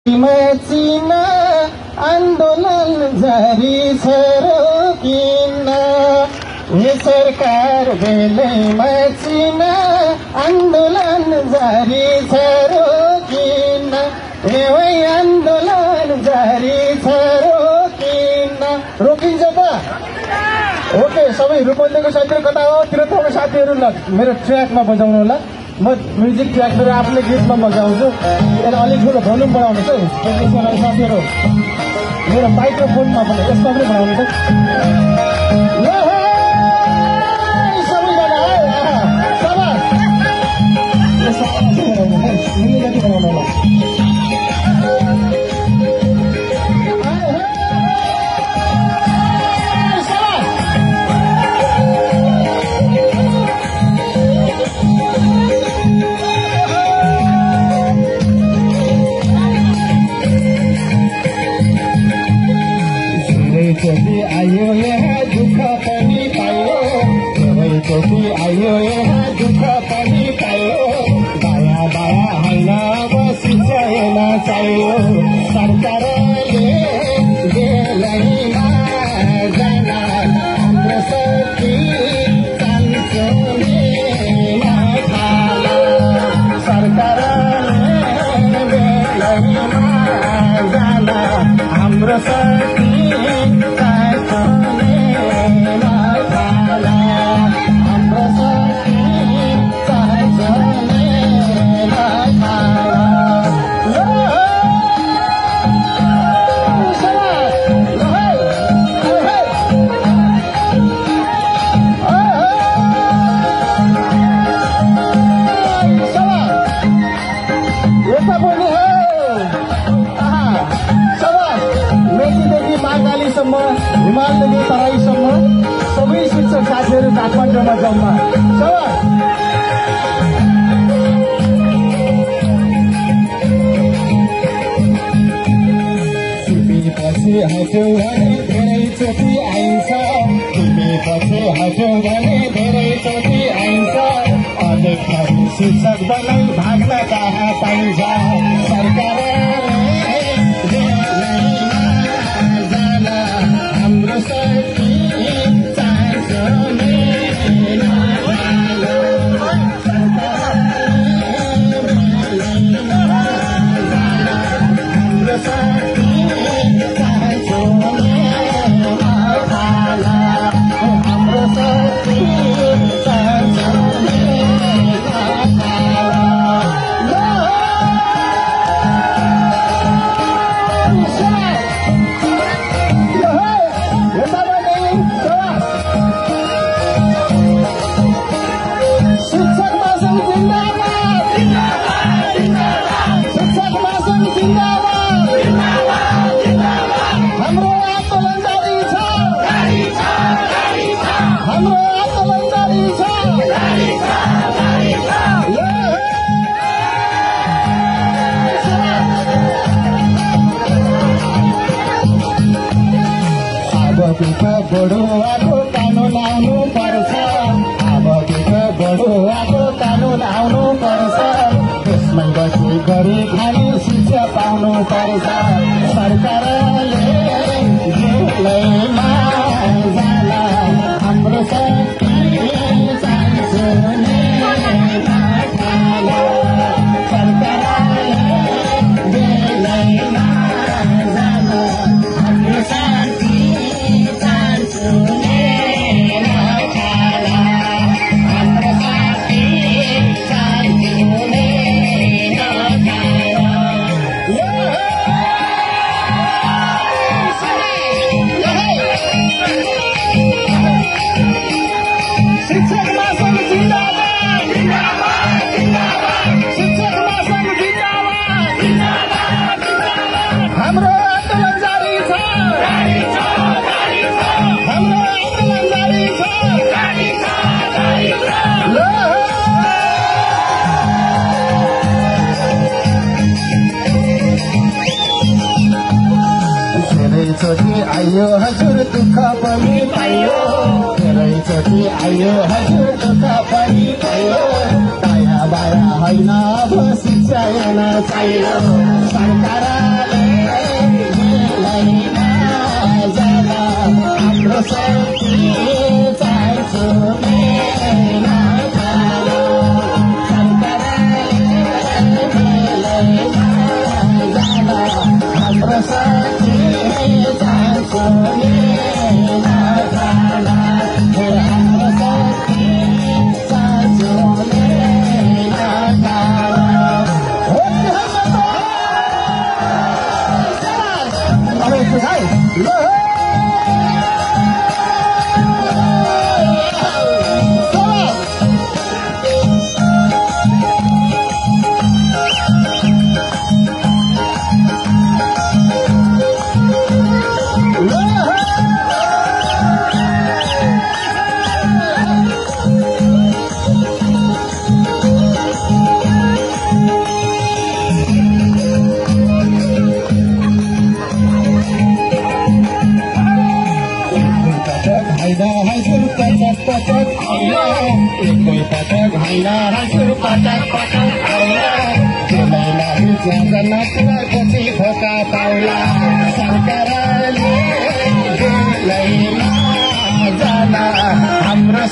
चिन आन्दोलन जारी छ रोकिन यो सरकार बेलैमा चिन आन्दोलन जारी छ रोकिन यो आन्दोलन जारी छ रोकिन्छ त ओके सबै रूपन्देहीको साथीहरू कता हो तिरथाको साथीहरू ल मेरो ट्र्याकमा बजाउनु होला म म्युजिक ट्र्याक मेरो आफ्नो गीतमा बजाउँछु यसलाई अलिक ठुलो भोल्युम बढाउनुहोस् है त्यसलाई साथीहरू मेरो माइक्रोफोनमा पनि यसमा पनि बढाउनु त ल सबैजना शाबास मिलेर बढाउनु होला आयो यहाँ दुःख पनि पायो सबैचोटि आयो यहाँ दुःख पनि पायो दाया दाया होइन बसिचेन चाहियो सरकारले बेलैमा जान हाम्रो शक्ति चान्चोले नखाला सरकारले बेलैमा जान हाम्रो शक्ति हिमालदेखि तराईसम्म सबै शिक्षक साथीहरू काठमाडौँमा जम्मा तिमी पछि हट्यौ भने धेरैचोटि आइन्छ तिमी पछि हट्यौ भने धेरैचोटि आइन्छ अध्यक्ष शिक्षक बनाई भाग्न कहाँ पाइन्छ सरकारले हाम्रो शक्ति चान्चोले नखाला हाम्रो शक्ति चान्चोले नखाला हाम्रो शक्ति चान्चोले बढुवाको कानुन आउनु पर्छ अबदेखि बढुवाको कानुन आउनु पर्छ त्यसमै बसी गरी खाने शिक्षा पाउनु पर्छ सरकारले जेलैमा जान हाम्रो शक्ति चान्चोले नखाला सरकारले जेलैमा जान हाम्रो शक्ति धेरैचोटि आयो हजुर दुःख पनि पायो धेरैचोटि आयो हजुर दुःख पनि पायो दाया बाया होइन अब शिक्षा हेर्न चाहियो सरकार छ भाइ पछि खोका पाउला सरकारले जान हाम्रो